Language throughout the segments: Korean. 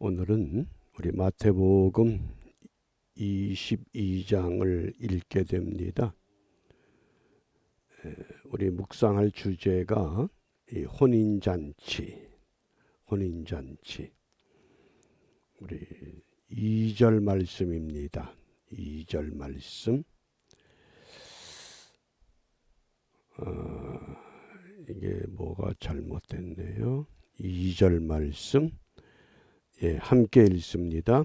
오늘은 우리 마태복음 22장을 읽게 됩니다. 우리 묵상할 주제가 이 혼인잔치. 우리 2절 말씀입니다. 2절 말씀. 이게 뭐가 잘못됐네요. 2절 말씀. 함께 읽습니다.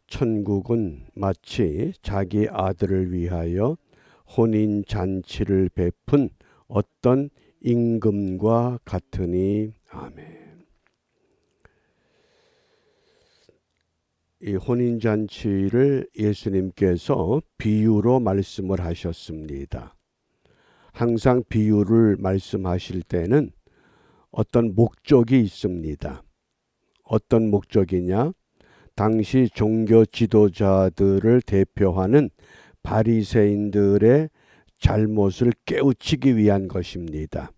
천국은 마치 자기 아들을 위하여 혼인잔치를 베푼 어떤 임금과 같으니. 아멘. 이 혼인잔치를 예수님께서 비유로 말씀을 하셨습니다. 항상 비유를 말씀하실 때는 어떤 목적이 있습니다. 어떤 목적이냐? 당시 종교 지도자들을 대표하는 바리새인들의 잘못을 깨우치기 위한 것입니다.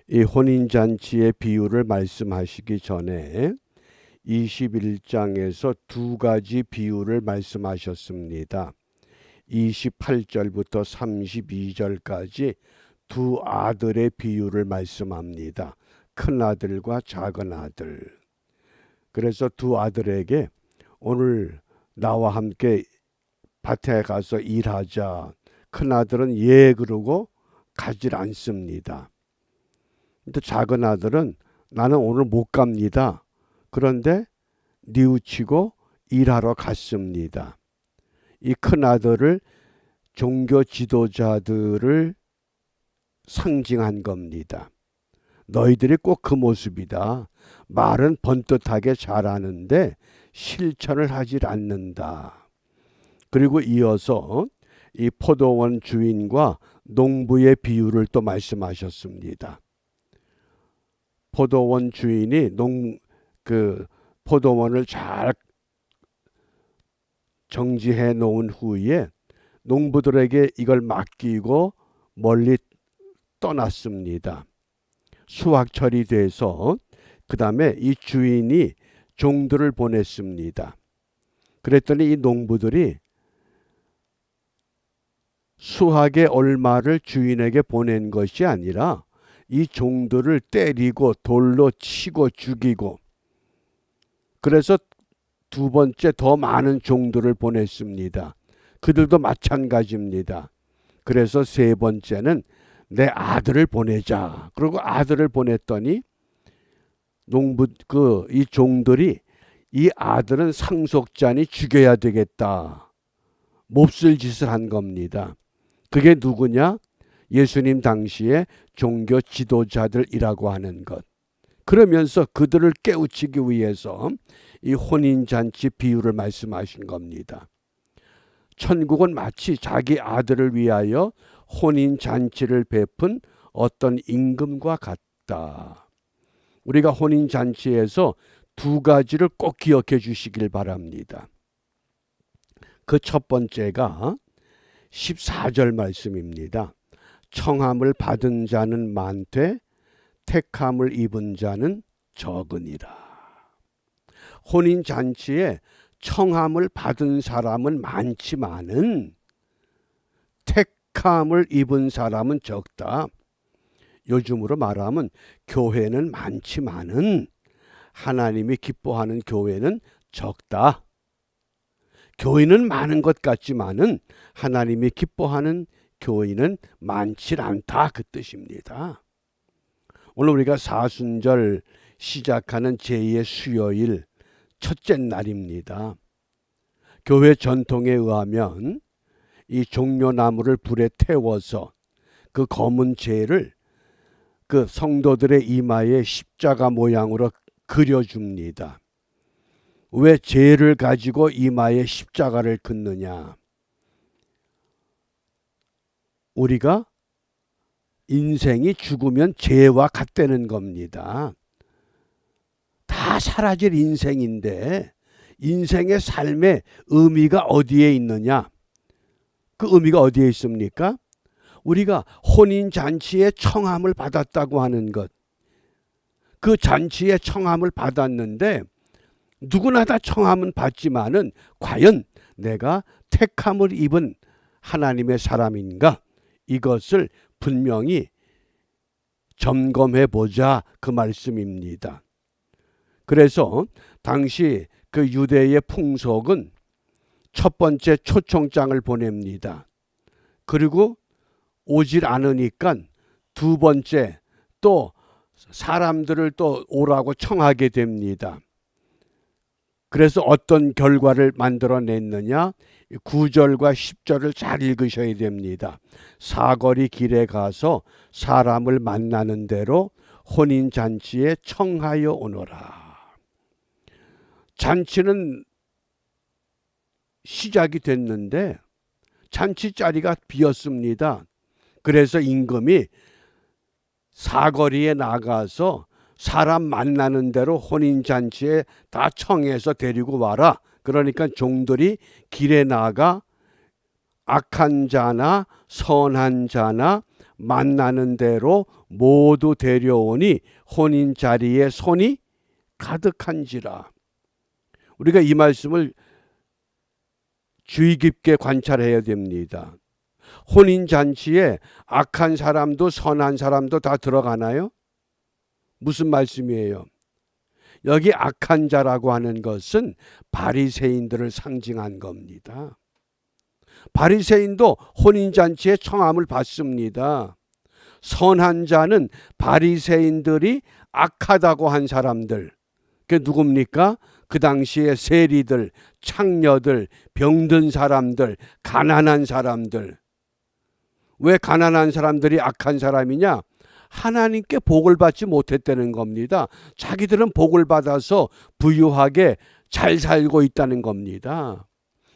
이 혼인잔치의 비유를 말씀하시기 전에 21장에서 두 가지 비유를 말씀하셨습니다. 28절부터 32절까지 두 아들의 비유를 말씀합니다. 큰 아들과 작은 아들. 그래서 두 아들에게 오늘 나와 함께 밭에 가서 일하자. 큰 아들은 예 그러고 가질 않습니다. 근데 작은 아들은 나는 오늘 못 갑니다. 그런데 뉘우치고 일하러 갔습니다. 이 큰 아들을 종교 지도자들을 상징한 겁니다. 너희들이 꼭 그 모습이다. 말은 번듯하게 잘하는데 실천을 하질 않는다. 그리고 이어서 이 포도원 주인과 농부의 비유를 또 말씀하셨습니다. 포도원 주인이 포도원을 잘 정지해 놓은 후에 농부들에게 이걸 맡기고 멀리 떠났습니다. 수확철이 돼서 그 다음에 이 주인이 종들을 보냈습니다. 그랬더니 이 농부들이 수확의 얼마를 주인에게 보낸 것이 아니라 이 종들을 때리고 돌로 치고 죽이고, 그래서 두 번째 더 많은 종들을 보냈습니다. 그들도 마찬가지입니다. 그래서 세 번째는 내 아들을 보내자. 그리고 아들을 보냈더니 이 종들이 이 아들은 상속자니 죽여야 되겠다. 몹쓸 짓을 한 겁니다. 그게 누구냐? 예수님 당시에 종교 지도자들이라고 하는 것. 그러면서 그들을 깨우치기 위해서 이 혼인잔치 비유를 말씀하신 겁니다. 천국은 마치 자기 아들을 위하여 혼인잔치를 베푼 어떤 임금과 같다. 우리가 혼인잔치에서 두 가지를 꼭 기억해 주시길 바랍니다. 그 첫 번째가 14절 말씀입니다. 청함을 받은 자는 많되 택함을 입은 자는 적으니라. 혼인잔치에 청함을 받은 사람은 많지만은 택함을 입은 사람은 적다. 요즘으로 말하면 교회는 많지만은 하나님이 기뻐하는 교회는 적다. 교회는 많은 것 같지만은 하나님이 기뻐하는 교회는 많지 않다. 그 뜻입니다. 오늘 우리가 사순절 시작하는 제2의 수요일 첫째 날입니다. 교회 전통에 의하면 이 종려나무를 불에 태워서 그 검은 재를 그 성도들의 이마에 십자가 모양으로 그려줍니다. 왜 재를 가지고 이마에 십자가를 긋느냐? 우리가 인생이 죽으면 재와 같다는 겁니다. 다 사라질 인생인데 인생의 삶의 의미가 어디에 있느냐? 그 의미가 어디에 있습니까? 우리가 혼인잔치에 청함을 받았다고 하는 것. 그 잔치에 청함을 받았는데 누구나 다 청함은 받지만은 과연 내가 택함을 입은 하나님의 사람인가? 이것을 분명히 점검해 보자, 그 말씀입니다. 그래서 당시 그 유대의 풍속은 첫 번째 초청장을 보냅니다. 그리고 오질 않으니까 두 번째 또 사람들을 또 오라고 청하게 됩니다. 그래서 어떤 결과를 만들어냈느냐? 9절과 10절을 잘 읽으셔야 됩니다. 사거리 길에 가서 사람을 만나는 대로 혼인잔치에 청하여 오너라. 잔치는 시작이 됐는데 잔치 자리가 비었습니다. 그래서 임금이 사거리에 나가서 사람 만나는 대로 혼인잔치에 다 청해서 데리고 와라. 그러니까 종들이 길에 나가 악한 자나 선한 자나 만나는 대로 모두 데려오니 혼인 자리에 손이 가득한지라. 우리가 이 말씀을 주의 깊게 관찰해야 됩니다. 혼인잔치에 악한 사람도 선한 사람도 다 들어가나요? 무슨 말씀이에요? 여기 악한 자라고 하는 것은 바리새인들을 상징한 겁니다. 바리새인도 혼인잔치에 청함을 받습니다. 선한 자는 바리새인들이 악하다고 한 사람들, 그게 누굽니까? 그 당시에 세리들, 창녀들, 병든 사람들, 가난한 사람들. 왜 가난한 사람들이 악한 사람이냐? 하나님께 복을 받지 못했다는 겁니다. 자기들은 복을 받아서 부유하게 잘 살고 있다는 겁니다.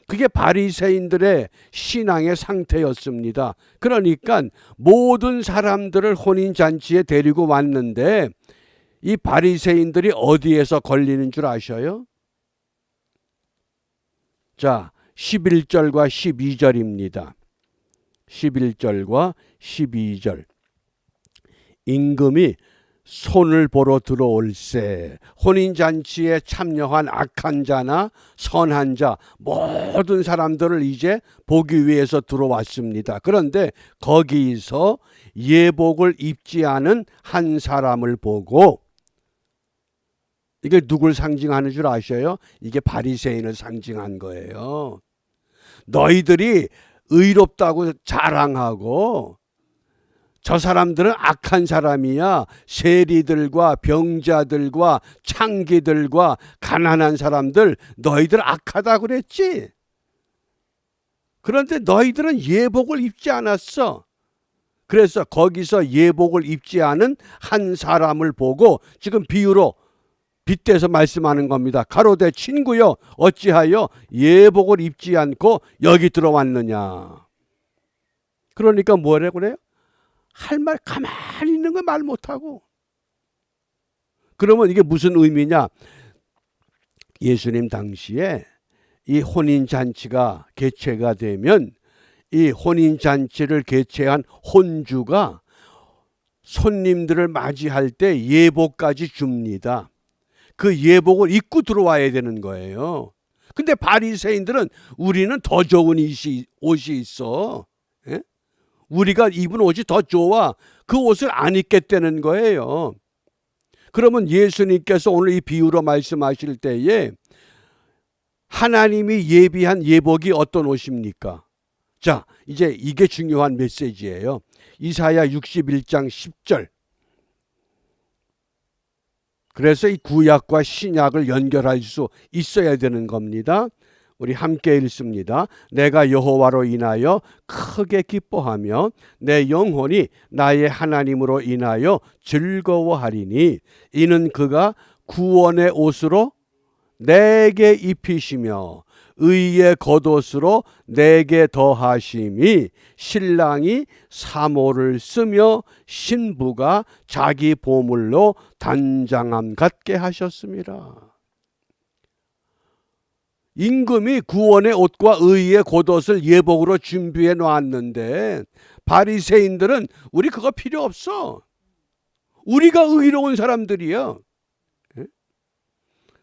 그게 바리새인들의 신앙의 상태였습니다. 그러니까 모든 사람들을 혼인잔치에 데리고 왔는데 이 바리새인들이 어디에서 걸리는 줄 아셔요? 자, 11절과 12절입니다. 11절과 12절. 임금이 손을 보러 들어올세. 혼인잔치에 참여한 악한 자나 선한 자 모든 사람들을 이제 보기 위해서 들어왔습니다. 그런데 거기서 예복을 입지 않은 한 사람을 보고, 이게 누굴 상징하는 줄 아셔요? 이게 바리새인을 상징한 거예요. 너희들이 의롭다고 자랑하고 저 사람들은 악한 사람이야. 세리들과 병자들과 창기들과 가난한 사람들, 너희들 악하다고 그랬지. 그런데 너희들은 예복을 입지 않았어. 그래서 거기서 예복을 입지 않은 한 사람을 보고 지금 비유로 빗대서 말씀하는 겁니다. 가로되 친구여, 어찌하여 예복을 입지 않고 여기 들어왔느냐. 그러니까 뭐라고 그래요? 할 말 가만히 있는 거 말 못하고. 그러면 이게 무슨 의미냐? 예수님 당시에 이 혼인잔치가 개최가 되면 이 혼인잔치를 개최한 혼주가 손님들을 맞이할 때 예복까지 줍니다. 그 예복을 입고 들어와야 되는 거예요. 근데 바리새인들은 우리는 더 좋은 옷이 있어. 예? 우리가 입은 옷이 더 좋아. 그 옷을 안 입겠다는 거예요. 그러면 예수님께서 오늘 이 비유로 말씀하실 때에 하나님이 예비한 예복이 어떤 옷입니까? 자, 이제 이게 중요한 메시지예요. 이사야 61장 10절. 그래서 이 구약과 신약을 연결할 수 있어야 되는 겁니다. 우리 함께 읽습니다. 내가 여호와로 인하여 크게 기뻐하며 내 영혼이 나의 하나님으로 인하여 즐거워하리니 이는 그가 구원의 옷으로 내게 입히시며 의의 겉옷으로 내게 더하심이 신랑이 사모를 쓰며 신부가 자기 보물로 단장함 갖게 하셨습니다. 임금이 구원의 옷과 의의 겉옷을 예복으로 준비해 놓았는데 바리새인들은 우리 그거 필요 없어. 우리가 의로운 사람들이야.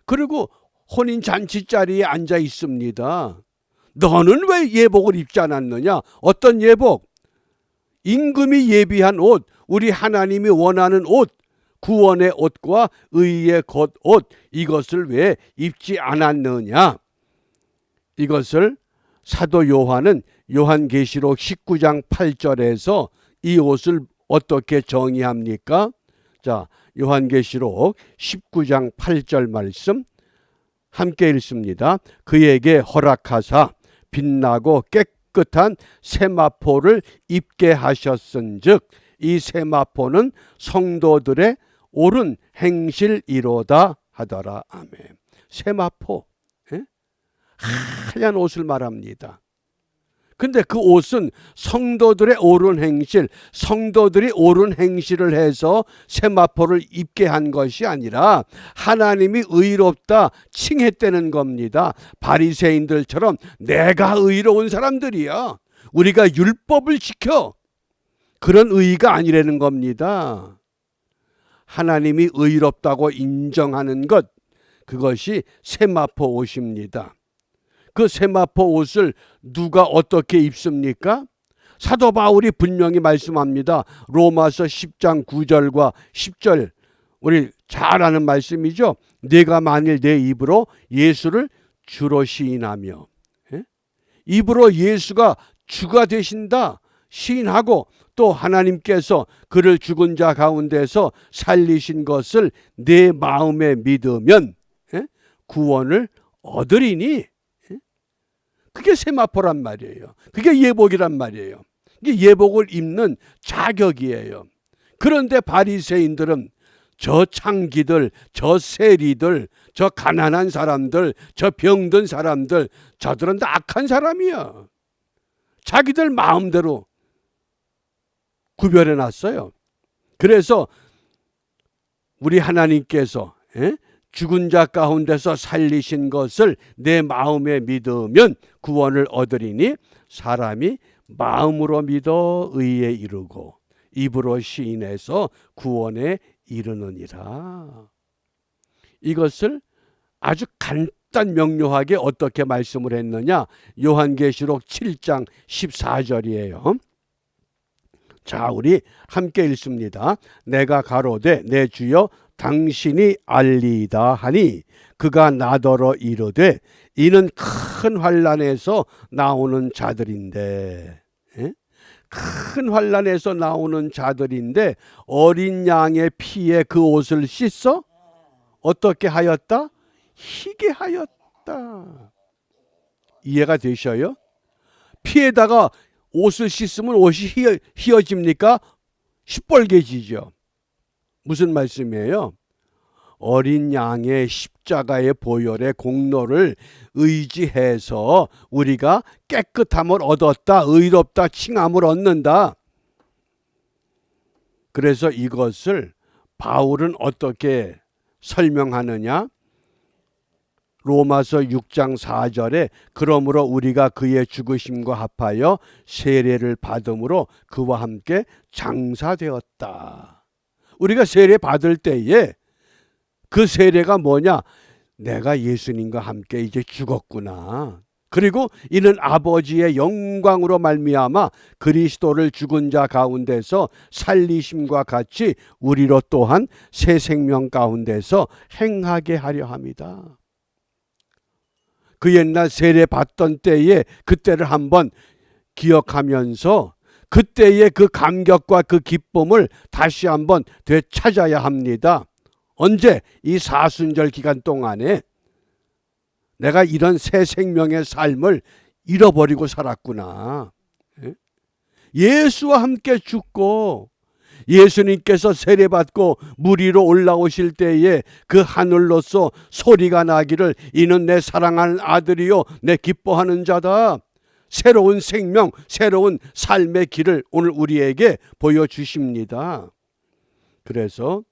그리고 혼인 잔치 자리에 앉아 있습니다. 너는 왜 예복을 입지 않았느냐? 어떤 예복? 임금이 예비한 옷, 우리 하나님이 원하는 옷, 구원의 옷과 의의 겉옷, 이것을 왜 입지 않았느냐? 이것을 사도 요한은 요한계시록 19장 8절에서 이 옷을 어떻게 정의합니까? 자, 요한계시록 19장 8절 말씀 함께 읽습니다. 그에게 허락하사 빛나고 깨끗한 세마포를 입게 하셨은즉 이 세마포는 성도들의 옳은 행실이로다 하더라. 아멘. 세마포, 하얀 옷을 말합니다. 근데 그 옷은 성도들의 옳은 행실, 성도들이 옳은 행실을 해서 세마포를 입게 한 것이 아니라 하나님이 의롭다 칭했다는 겁니다. 바리새인들처럼 내가 의로운 사람들이야, 우리가 율법을 지켜, 그런 의의가 아니라는 겁니다. 하나님이 의롭다고 인정하는 것, 그것이 세마포 옷입니다. 그 세마포 옷을 누가 어떻게 입습니까? 사도 바울이 분명히 말씀합니다. 로마서 10장 9절과 10절, 우리 잘 아는 말씀이죠. 네가 만일 내 입으로 예수를 주로 시인하며, 입으로 예수가 주가 되신다 시인하고, 또 하나님께서 그를 죽은 자 가운데서 살리신 것을 내 마음에 믿으면 구원을 얻으리니, 그게 세마포란 말이에요. 그게 예복이란 말이에요. 이게 예복을 입는 자격이에요. 그런데 바리새인들은 저 창기들, 저 세리들, 저 가난한 사람들, 저 병든 사람들, 저들은 다 악한 사람이야. 자기들 마음대로 구별해 놨어요. 그래서 우리 하나님께서 죽은 자 가운데서 살리신 것을 내 마음에 믿으면 구원을 얻으리니 사람이 마음으로 믿어 의에 이르고 입으로 시인해서 구원에 이르느니라. 이것을 아주 간단 명료하게 어떻게 말씀을 했느냐? 요한계시록 7장 14절이에요. 자, 우리 함께 읽습니다. 내가 가로되 내 주여 당신이 알리이다 하니 그가 나더러 이르되 이는 큰 환난에서 나오는 자들인데, 큰 환난에서 나오는 자들인데 어린 양의 피에 그 옷을 씻어 어떻게 하였다? 희게 하였다. 이해가 되셔요? 피에다가 옷을 씻으면 옷이 희어집니까? 시뻘개지죠. 무슨 말씀이에요? 어린 양의 십자가의 보혈의 공로를 의지해서 우리가 깨끗함을 얻었다, 의롭다 칭함을 얻는다. 그래서 이것을 바울은 어떻게 설명하느냐? 로마서 6장 4절에 그러므로 우리가 그의 죽으심과 합하여 세례를 받음으로 그와 함께 장사되었다. 우리가 세례 받을 때에 그 세례가 뭐냐? 내가 예수님과 함께 이제 죽었구나. 그리고 이는 아버지의 영광으로 말미암아 그리스도를 죽은 자 가운데서 살리심과 같이 우리로 또한 새 생명 가운데서 행하게 하려 함이다. 그 옛날 세례 받던 때에 그때를 한번 기억하면서 그때의 그 감격과 그 기쁨을 다시 한번 되찾아야 합니다. 언제? 이 사순절 기간 동안에 내가 이런 새 생명의 삶을 잃어버리고 살았구나. 예수와 함께 죽고 예수님께서 세례받고 물 위로 올라오실 때에 그 하늘로서 소리가 나기를 이는 내 사랑하는 아들이요 내 기뻐하는 자다. 새로운 생명, 새로운 삶의 길을 오늘 우리에게 보여주십니다. 그래서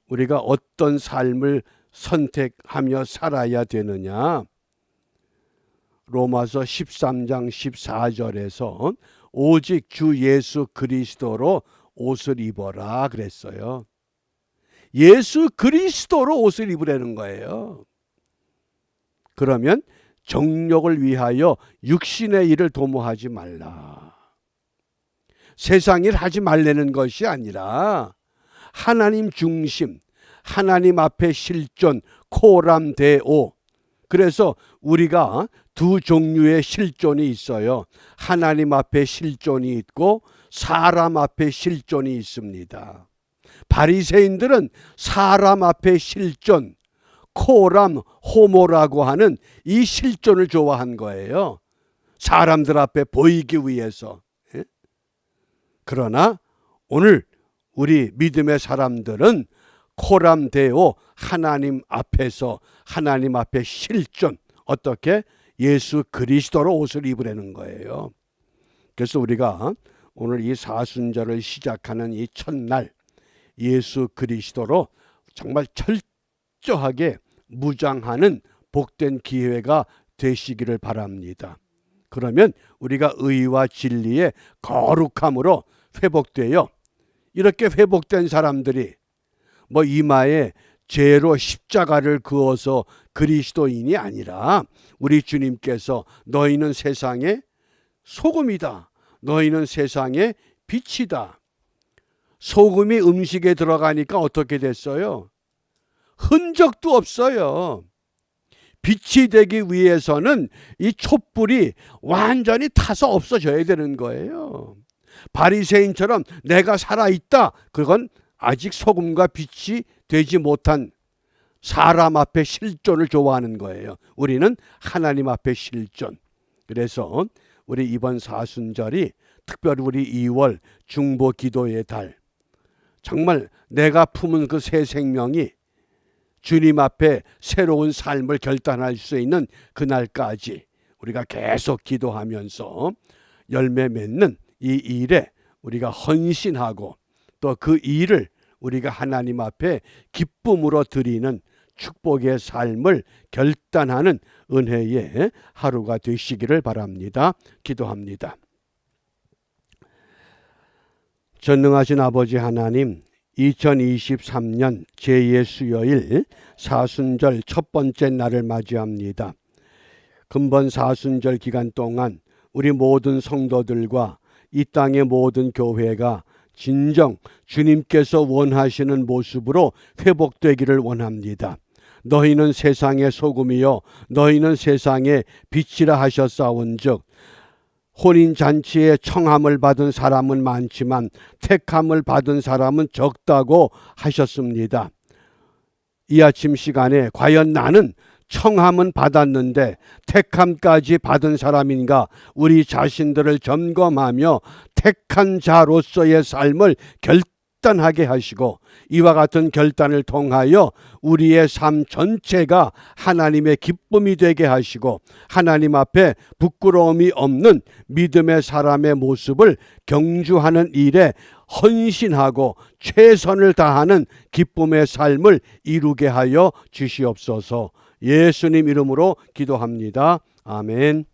우리가 어떤 삶을 선택하며 살아야 되느냐? 로마서 13장 14절에서 오직 주 예수 그리스도로 옷을 입어라 그랬어요. 예수 그리스도로 옷을 입으라는 거예요. 그러면 정욕을 위하여 육신의 일을 도모하지 말라. 세상 일 하지 말라는 것이 아니라 하나님 중심, 하나님 앞에 실존, 코람데오. 그래서 우리가 두 종류의 실존이 있어요. 하나님 앞에 실존이 있고 사람 앞에 실존이 있습니다. 바리새인들은 사람 앞에 실존, 코람, 호모라고 하는 이 실존을 좋아한 거예요. 사람들 앞에 보이기 위해서. 그러나 오늘 우리 믿음의 사람들은 코람데오, 하나님 앞에서 하나님 앞에 실존, 어떻게? 예수 그리스도로 옷을 입으라는 거예요. 그래서 우리가 오늘 이 사순절을 시작하는 이 첫날 예수 그리스도로 정말 철저하게 무장하는 복된 기회가 되시기를 바랍니다. 그러면 우리가 의와 진리의 거룩함으로 회복되어, 이렇게 회복된 사람들이 뭐 이마에 죄로 십자가를 그어서 그리스도인이 아니라 우리 주님께서 너희는 세상의 소금이다, 너희는 세상의 빛이다. 소금이 음식에 들어가니까 어떻게 됐어요? 흔적도 없어요. 빛이 되기 위해서는 이 촛불이 완전히 타서 없어져야 되는 거예요. 바리새인처럼 내가 살아있다, 그건 아직 소금과 빛이 되지 못한 사람 앞에 실존을 좋아하는 거예요. 우리는 하나님 앞에 실존. 그래서 우리 이번 사순절이 특별히 우리 2월 중보 기도의 달, 정말 내가 품은 그 새 생명이 주님 앞에 새로운 삶을 결단할 수 있는 그날까지 우리가 계속 기도하면서 열매 맺는 이 일에 우리가 헌신하고 또 그 일을 우리가 하나님 앞에 기쁨으로 드리는 축복의 삶을 결단하는 은혜의 하루가 되시기를 바랍니다. 기도합니다. 전능하신 아버지 하나님, 2023년 제2의 수요일 사순절 첫 번째 날을 맞이합니다. 금번 사순절 기간 동안 우리 모든 성도들과 이 땅의 모든 교회가 진정 주님께서 원하시는 모습으로 회복되기를 원합니다. 너희는 세상의 소금이요 너희는 세상의 빛이라 하셨사온즉 혼인잔치에 청함을 받은 사람은 많지만 택함을 받은 사람은 적다고 하셨습니다. 이 아침 시간에 과연 나는 청함은 받았는데 택함까지 받은 사람인가, 우리 자신들을 점검하며 택한 자로서의 삶을 결단하게 하시고 이와 같은 결단을 통하여 우리의 삶 전체가 하나님의 기쁨이 되게 하시고 하나님 앞에 부끄러움이 없는 믿음의 사람의 모습을 경주하는 일에 헌신하고 최선을 다하는 기쁨의 삶을 이루게 하여 주시옵소서. 예수님 이름으로 기도합니다. 아멘.